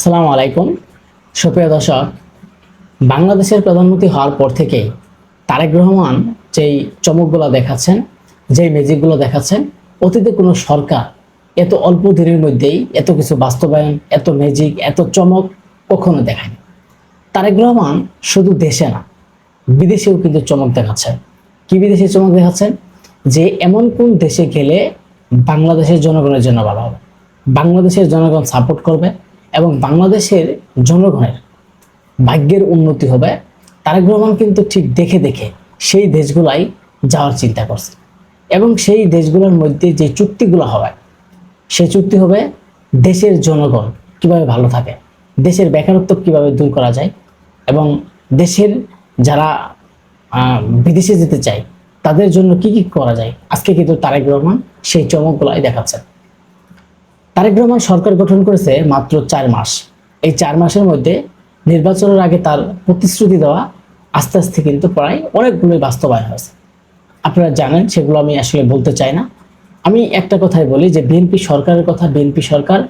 আসসালামু আলাইকুম। সুপ্রিয় দর্শক, বাংলাদেশের প্রধানমন্ত্রী হওয়ার পর থেকেই তারেক রহমান যেই চমকগুলো দেখাচ্ছেন, যেই ম্যাজিকগুলো দেখাচ্ছেন, অতীতে কোনো সরকার এত অল্প দিনের মধ্যেই এত কিছু বাস্তবায়ন, এত ম্যাজিক, এত চমক কখনো দেখায়নি। তারেক রহমান শুধু দেশে না, বিদেশেও কিন্তু চমক দেখাচ্ছেন। কি বিদেশে চমক দেখাচ্ছেন? যে এমন কোন দেশে গেলে বাংলাদেশের জনগণের জন্য ভালো হবে, বাংলাদেশের জনগণ সাপোর্ট করবে এবং বাংলাদেশের জনগণের ভাগ্যের উন্নতি হবে। তারেক রহমান কিন্তু ঠিক দেখে দেখে সেই দেশগুলাই যাওয়ার চিন্তা করছে এবং সেই দেশগুলোর মধ্যে যে চুক্তিগুলো হবে, সেই চুক্তি হবে দেশের জনগণ কিভাবে ভালো থাকে, দেশের বেকারত্ব কিভাবে দূর করা যায় এবং দেশের যারা বিদেশে যেতে চায় তাদের জন্য কি কি করা যায়। আজকে কিন্তু তারেক রহমান সেই চমকগুলাই দেখাচ্ছেন। তারেক রহমান সরকার গঠন করেছে মাত্র 4 মাস। এই 4 মাসের মধ্যে নির্বাচনের আগে তার প্রতিশ্রুতি দেওয়া আস্তে আস্তে কিন্তু প্রায় অনেকগুলোই বাস্তবায়ন হয়েছে। আপনারা জানেন, সেগুলো আমি আসলে বলতে চাই না। আমি একটা কথাই বলি যে বিএনপি সরকারের কথা বিএনপি সরকার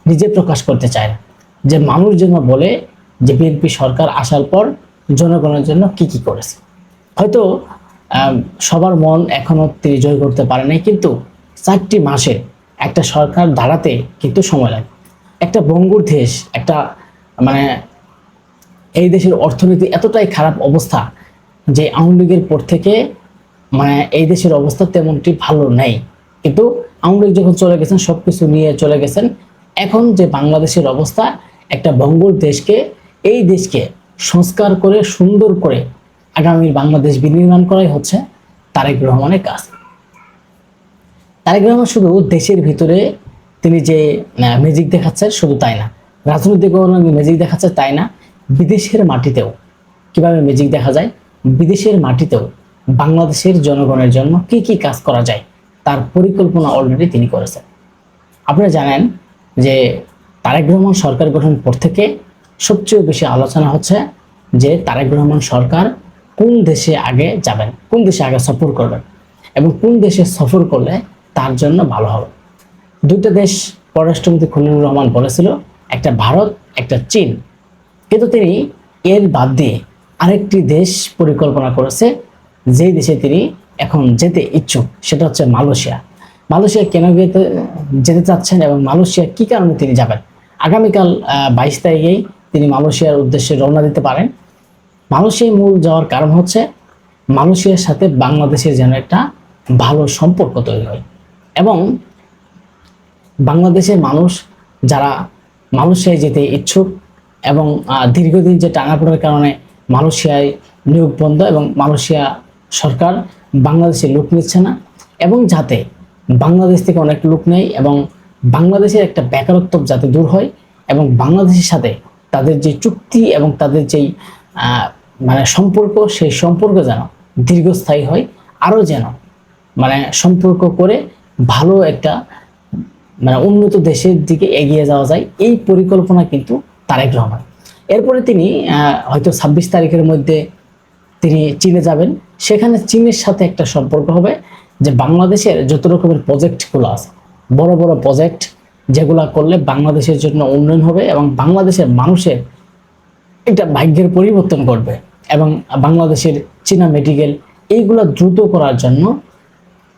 নিজে প্রকাশ করতে চায় না, যে মানুষ যেন বলে যে বিএনপি সরকার আসার পর জনগণের জন্য কি কি করেছে। হয়তো সবার মন এখনো তিনি জয় করতে পারে নাই, কিন্তু 4টি মাসে একটা সরকার দাঁড়াতে কিন্তু সময় লাগে। একটা বঙ্গুর দেশ, একটা মানে এই দেশের অর্থনীতি এতটাই খারাপ অবস্থা যে আওয়ামী লীগের পর থেকে এই দেশের অবস্থা তেমনটি ভালো নেই। কিন্তু আওয়ামী লীগ যখন চলে গেছেন, সবকিছু নিয়ে চলে গেছেন। এখন যে বাংলাদেশের অবস্থা, একটা বঙ্গুর দেশকে, এই দেশকে সংস্কার করে সুন্দর করে আগামীর বাংলাদেশ বিনির্মাণ করাই হচ্ছে তারেক রহমানের কাজ। তারেক রহমান শুধু দেশের ভিতরে তিনি যে ম্যাজিক দেখাচ্ছেন শুধু তাই না, রাজনৈতিক ম্যাজিক দেখাচ্ছে তাই না, বিদেশের মাটিতেও কিভাবে ম্যাজিক দেখা যায়, বিদেশের মাটিতেও বাংলাদেশের জনগণের জন্য কি কি কাজ করা যায় তার পরিকল্পনা অলরেডি তিনি করেছেন। আপনারা জানেন যে তারেক রহমান সরকার গঠনের পর থেকে সবচেয়ে বেশি আলোচনা হচ্ছে যে তারেক রহমান সরকার কোন দেশে আগে যাবেন, কোন দেশে আগে সফর করবেন এবং কোন দেশে সফর করলে তার জন্য ভালো হবে। দুইটা দেশ পররাষ্ট্রমন্ত্রী খলিলুর রহমান বলেছিল, একটা ভারত, একটা চীন। কিন্তু তিনি এর বাদ দিয়ে আরেকটি দেশ পরিকল্পনা করেছে, যেই দেশে তিনি এখন যেতে ইচ্ছুক, সেটা হচ্ছে মালয়েশিয়া। মালয়েশিয়া কেন যেতে চাচ্ছেন এবং মালয়েশিয়া কি কারণে তিনি যাবেন? আগামীকাল 22 তারিখেই তিনি মালয়েশিয়ার উদ্দেশ্যে রওনা দিতে পারেন। মালয়েশিয়ায় মূল যাওয়ার কারণ হচ্ছে মালয়েশিয়ার সাথে বাংলাদেশের যেন একটা ভালো সম্পর্ক তৈরি হয় এবং বাংলাদেশের মানুষ যারা মালয়েশিয়ায় যেতে ইচ্ছুক এবং দীর্ঘদিন যে টানাপোড়ার কারণে মালয়েশিয়ায় নিয়োগ বন্ধ এবং মালয়েশিয়া সরকার বাংলাদেশে লোক নিচ্ছে না, এবং যাতে বাংলাদেশ থেকে অনেক লোক নেয় এবং বাংলাদেশের একটা বেকারত্ব যাতে দূর হয় এবং বাংলাদেশের সাথে তাদের যে চুক্তি এবং তাদের যেই সম্পর্ক, সেই সম্পর্ক যেন দীর্ঘস্থায়ী হয়, আরও যেন সম্পর্ক করে ভালো একটা উন্নত দেশের দিকে এগিয়ে যাওয়া যায়, এই পরিকল্পনা কিন্তু তারেক রহমান। এরপরে তিনি হয়তো 26 তারিখের মধ্যে তিনি চীনে যাবেন। সেখানে চীনের সাথে একটা সম্পর্ক হবে যে বাংলাদেশের যত রকমের প্রজেক্টগুলো আছে, বড় বড় প্রজেক্ট যেগুলা করলে বাংলাদেশের জন্য উন্নয়ন হবে এবং বাংলাদেশের মানুষের একটা ভাগ্যের পরিবর্তন করবে এবং বাংলাদেশের চীনা মেডিকেল এইগুলা দ্রুত করার জন্য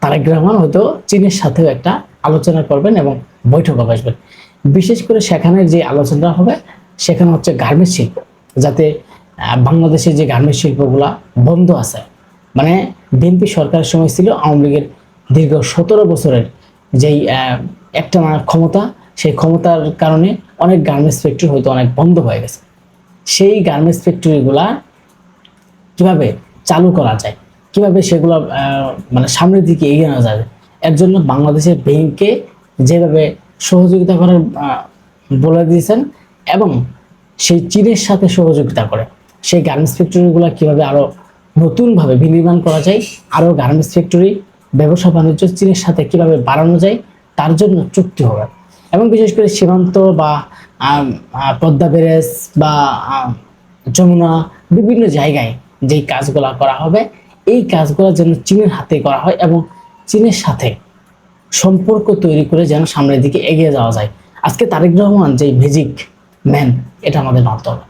তারেক রহমান হয়তো চীনের সাথেও একটা আলোচনা করবেন এবং বৈঠকে বসবেন। বিশেষ করে সেখানের যে আলোচনা হবে সেখানে হচ্ছে গার্মেন্টস শিল্প, যাতে বাংলাদেশের যে গার্মেন্টস শিল্পগুলা বন্ধ আছে, বিএনপি সরকারের সময় ছিল আওয়ামী লীগের দীর্ঘ 17 বছরের যেই একটা ক্ষমতা, সেই ক্ষমতার কারণে অনেক গার্মেন্টস ফ্যাক্টরি হয়তো অনেক বন্ধ হয়ে গেছে। সেই গার্মেন্টস ফ্যাক্টরিগুলা কিভাবে চালু করা যায়, কিভাবে সেগুলো সামনের দিকে এগিয়ে নেওয়া যাবে, এর জন্য বাংলাদেশের ব্যাংককে যেভাবে সহযোগিতা করার বলে দিয়েছেন এবং সেই চীনের সাথে সহযোগিতা করে সেই গার্মেন্টস ফ্যাক্টরিগুলো কীভাবে আরও নতুনভাবে বিনির্মাণ করা যায়, আরও গার্মেন্টস ফ্যাক্টরি ব্যবসা বাণিজ্য চীনের সাথে কীভাবে বাড়ানো যায়, তার জন্য চুক্তি হবে। এবং বিশেষ করে সীমান্ত বা পদ্মা ব্যারেজ বা যমুনা বিভিন্ন জায়গায় যেই কাজগুলো করা হবে, এই কাজগুলো যেন চীনের হাতে করা হয় এবং চীনের সাথে সম্পর্ক তৈরি করে যেন সামনের দিকে এগিয়ে যাওয়া যায়। আজকে তারেক রহমান যেই ম্যাজিক ম্যান, এটা আমাদের মানতে হবে।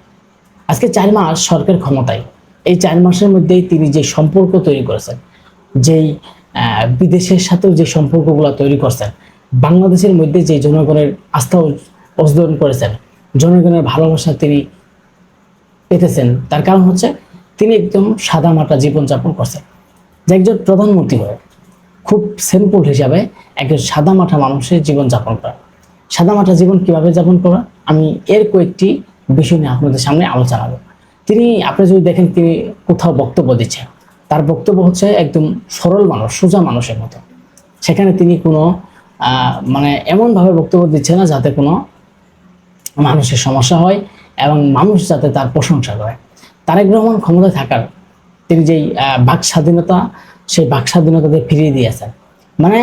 আজকে 4 মাস সরকার ক্ষমতায়, এই 4 মাসের মধ্যেই তিনি যে সম্পর্ক তৈরি করেছেন, যেই বিদেশের সাথেও যে সম্পর্কগুলো তৈরি করছেন, বাংলাদেশের মধ্যে যে জনগণের আস্থা অর্জন করেছেন, জনগণের ভালোবাসা তিনি পেতেছেন, তার কারণ হচ্ছে তিনি একদম সাদামাটা জীবনযাপন করছেন। যে একজন প্রধানমন্ত্রী হয়ে খুব সিম্পল হিসাবে একজন সাদামাটা মানুষের জীবনযাপন করা, সাদামাটা জীবন কিভাবে যাপন করা, আমি এর কয়েকটি বিষয় নিয়ে আপনাদের সামনে আলোচনা করব। তিনি, আপনি যদি দেখেন তিনি কোথাও বক্তব্য দিচ্ছেন, তার বক্তব্য হচ্ছে একদম সরল মানুষ, সোজা মানুষের মতো। সেখানে তিনি কোনো মানে এমনভাবে বক্তব্য দিচ্ছে না যাতে কোনো মানুষের সমস্যা হয় এবং মানুষ যাতে তার প্রশংসা করে। তারেক রহমান ক্ষমতায় থাকার তিনি যেই বাক স্বাধীনতা, সেই বাক স্বাধীনতাকে ফিরিয়ে দিয়েছেন। মানে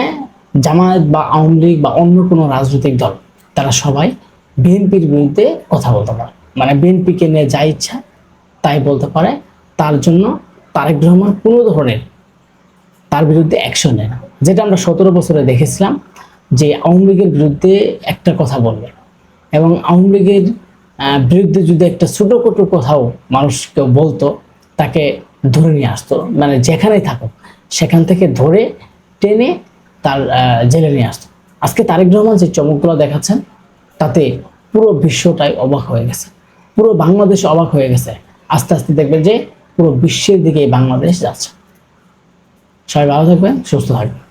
জামায়াত বা আওয়ামী লীগ বা অন্য কোনো রাজনৈতিক দল, তারা সবাই বিএনপির বিরুদ্ধে কথা বলতে পারে, মানে বিএনপিকে নিয়ে যা ইচ্ছা তাই বলতে পারে। তার জন্য তারেক রহমান কোনো ধরনের তার বিরুদ্ধে অ্যাকশন নেয় না। যেটা আমরা 17 বছরে দেখেছিলাম যে আওয়ামী লীগের বিরুদ্ধে একটা কথা বলবে এবং আওয়ামী লীগের বিরুদ্ধে যদি একটা ছোটোখাটো কোথাও মানুষ কেউ বলতো, তাকে ধরে নিয়ে আসতো, মানে যেখানেই থাকুক সেখান থেকে ধরে টেনে তার জেলে নিয়ে আসতো। আজকে তারেক রহমান যে চমকগুলো দেখাচ্ছেন, তাতে পুরো বিশ্বটাই অবাক হয়ে গেছে, পুরো বাংলাদেশ অবাক হয়ে গেছে। আস্তে আস্তে দেখবেন যে পুরো বিশ্বের দিকে বাংলাদেশ যাচ্ছে। সবাই ভালো থাকবেন, সুস্থ থাকবেন।